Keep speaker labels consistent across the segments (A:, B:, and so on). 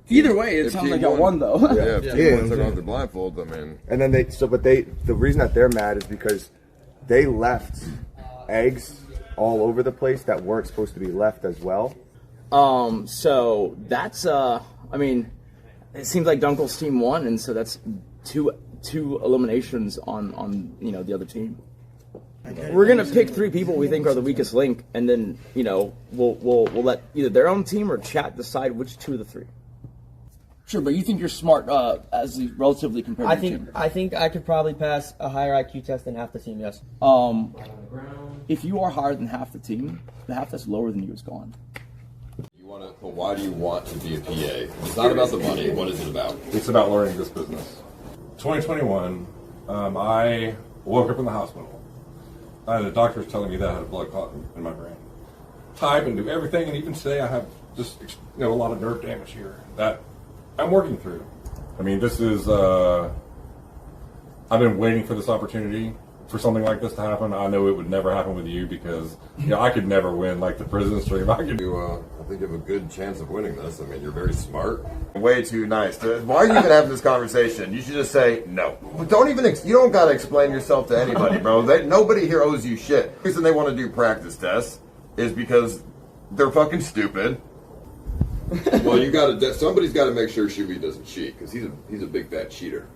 A: Either way, it sounds like I won, though.
B: Yeah, if team one took off the blindfolds, I mean.
C: And then the reason that they're mad is because they left eggs all over the place that weren't supposed to be left as well.
A: So that's, I mean, it seems like Dunkel's team won, and so that's two eliminations on the other team. We're gonna pick 3 people we think are the weakest link, and then we'll let either their own team or chat decide which 2 of the 3. Sure, but you think you're smart as relatively compared to your team?
D: I think I could probably pass a higher IQ test than half the team. Yes.
A: If you are higher than half the team, the half that's lower than you is gone.
B: But why do you want to be a PA? It's not about the money. What is it about?
E: It's about learning this business. 2021, I woke up in the hospital. The doctor's telling me that I had a blood clot in my brain. Type and do everything, and even today I have just a lot of nerve damage here that I'm working through. I mean, this is, I've been waiting for this opportunity for something like this to happen. I know it would never happen with you because, I could never win like the prison stream. I think
B: you have a good chance of winning this. I mean, you're very smart. Way too nice. Why are you even having this conversation? You should just say no. You don't got to explain yourself to anybody, bro. Nobody here owes you shit. The reason they want to do practice tests is because they're fucking stupid. Well, somebody's got to make sure Shuby doesn't cheat because he's a big fat cheater.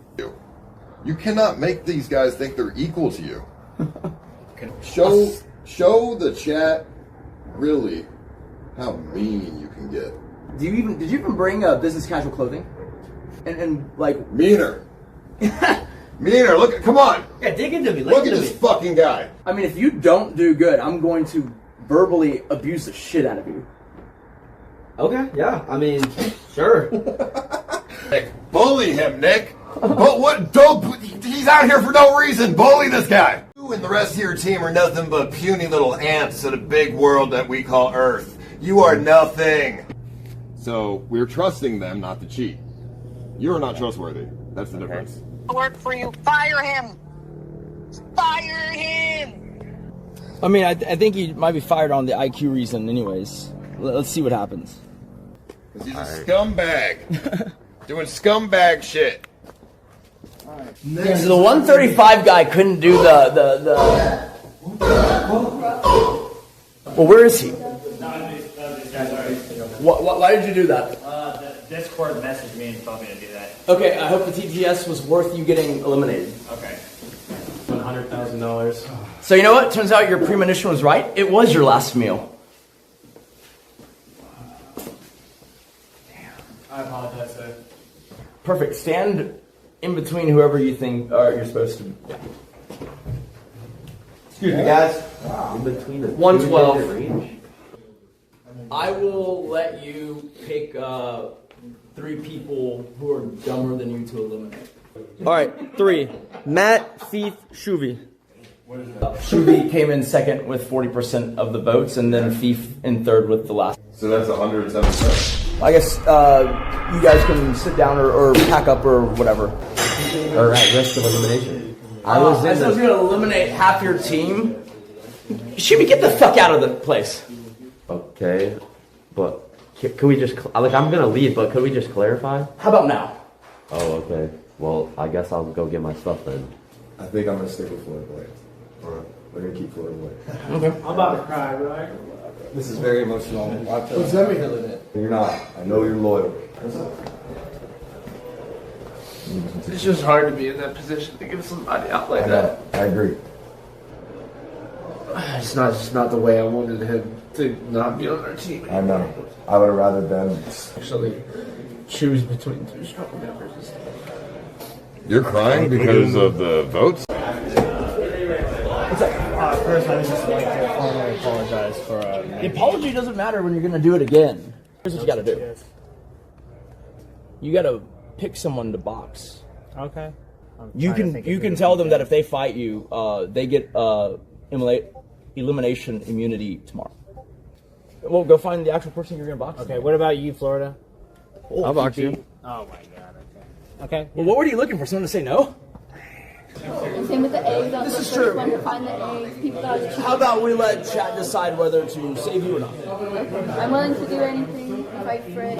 B: You cannot make these guys think they're equal to you. Show the chat really how mean you can get.
A: Did you even bring business casual clothing? And like
B: meaner. Meaner. Look, come on.
D: Yeah, dig into me.
B: Look at this fucking guy.
A: I mean, if you don't do good, I'm going to verbally abuse the shit out of you.
D: Okay, yeah. I mean, sure.
B: Nick, bully him, Nick. But what? He's out here for no reason. Bully this guy. You and the rest of your team are nothing but puny little ants in a big world that we call Earth. You are nothing. So we're trusting them not to cheat. You're not trustworthy. That's the difference.
F: I work for you. Fire him. Fire him.
A: I mean, I think he might be fired on the IQ reason, anyways. Let's see what happens.
B: He's a scumbag. Doing scumbag shit.
A: Yeah, so the 135 guy couldn't do the. Well, where is he? Why did you do that?
G: The Discord messaged me and told me to do that.
A: Okay, I hope the TTS was worth you getting eliminated.
G: Okay. $100,000.
A: So you know what? Turns out your premonition was right. It was your last meal.
G: I apologize, sir.
A: Perfect. Stand in between whoever you think you're supposed to. Yeah.
D: Excuse me, guys. In between the
A: 112. I will let you pick 3 people who are dumber than you to eliminate. All right, 3. Matt, Thief, Shuvi. Shuvi came in second with 40% of the votes, and then Thief in third with the last.
B: So that's 107%.
A: I guess you guys can sit down or pack up or whatever.
D: All right, risk of elimination.
A: I was going to eliminate half your team. Shuvi, get the fuck out of the place.
D: Okay, but can we just, I'm gonna leave, but could we just clarify?
A: How about now?
D: Oh, okay. Well, I guess I'll go get my stuff then.
C: I think I'm gonna stick with Floyd Blade. Or we're gonna keep Floyd Blade.
A: Okay.
G: I'm about to cry, right?
C: This is very emotional. What's that mean? You're not. I know you're loyal.
H: It's just hard to be in that position to give somebody out like that.
C: I agree.
H: It's not the way I wanted him to not be on our team.
C: I know. I would have rather them
H: Actually, choose between 2 strong members.
B: You're crying because of the votes?
G: First, I would just like to formally apologize for...
A: The apology doesn't matter when you're going to do it again. Here's what you got to do. You got to pick someone to box.
G: Okay.
A: You can tell them that if they fight you, they get elimination immunity tomorrow. Well, go find the actual person you're going to box.
G: Okay, what about you, Florida?
A: Oh, I'll box you.
G: Oh my god, okay.
A: Well, what were you looking for? Someone to say no?
I: Same with the eggs.
A: This is true.
I: One to find the eggs. People that are
A: How about we let chat decide whether to save you or not?
I: okay. I'm willing to do anything. fight for it.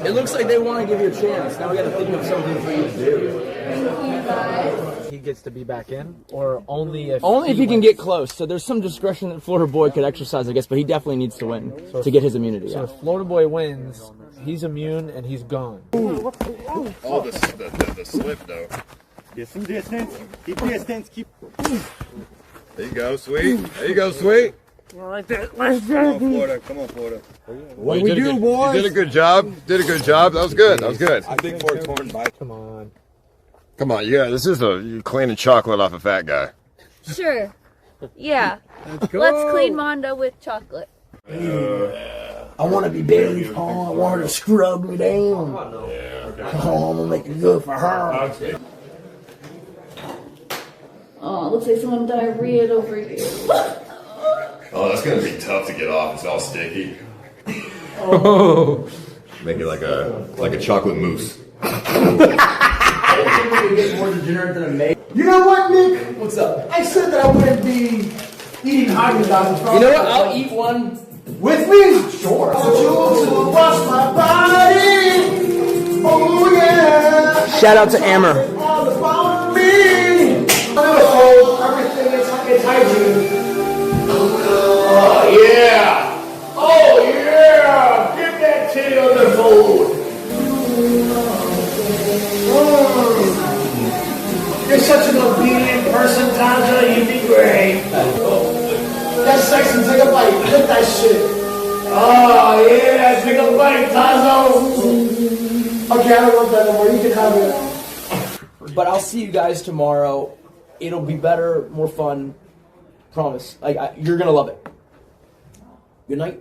A: It looks like they want to give you a chance. Now we got to think of something for you to do.
I: Thank you guys.
G: He gets to be back in, or only if
A: He can get close. So there's some discretion that Florida Boy could exercise, I guess, but he definitely needs to win to get his immunity.
G: So if Florida Boy wins, he's immune and he's gone.
B: Oh, the slip though.
C: Get some distance. Keep distance. Keep.
B: There you go, sweet. There you go, sweet.
C: Like that. Let's go. Come on, Florida. Come on, Florida.
B: What do we do, boys? You did a good job. Did a good job. That was good. That was good.
C: I think for a torn bite.
G: Come on.
B: Come on, yeah. This is you cleaning chocolate off a fat guy.
I: Sure. Yeah. Let's clean Mondo with chocolate.
J: I want to be Bailey. Oh, I want her to scrub me down. Oh, I'm gonna make it good for her.
I: Oh, it looks like someone diarrheaed over here.
B: Oh, that's gonna be tough to get off. It's all sticky. Oh. Make it like a chocolate mousse.
J: You know what, Nick? What's up? I said that I wouldn't be eating Haagen-Dazs.
A: You know what? I'll eat one.
J: With me? Sure. I want you to wash my body. Oh, yeah.
A: Shout out to Amber.
J: All about me. Everything is hygiene. Oh, yeah. Oh, yeah. Get that titty on the food. You're such an obedient person, Taja. You'd be great. That's sexy. Take a bite. Hit that shit. Oh, yeah. Take a bite, Tazo. Okay, I don't want that no more. You can have it.
A: But I'll see you guys tomorrow. It'll be better, more fun. Promise. You're gonna love it. Good night.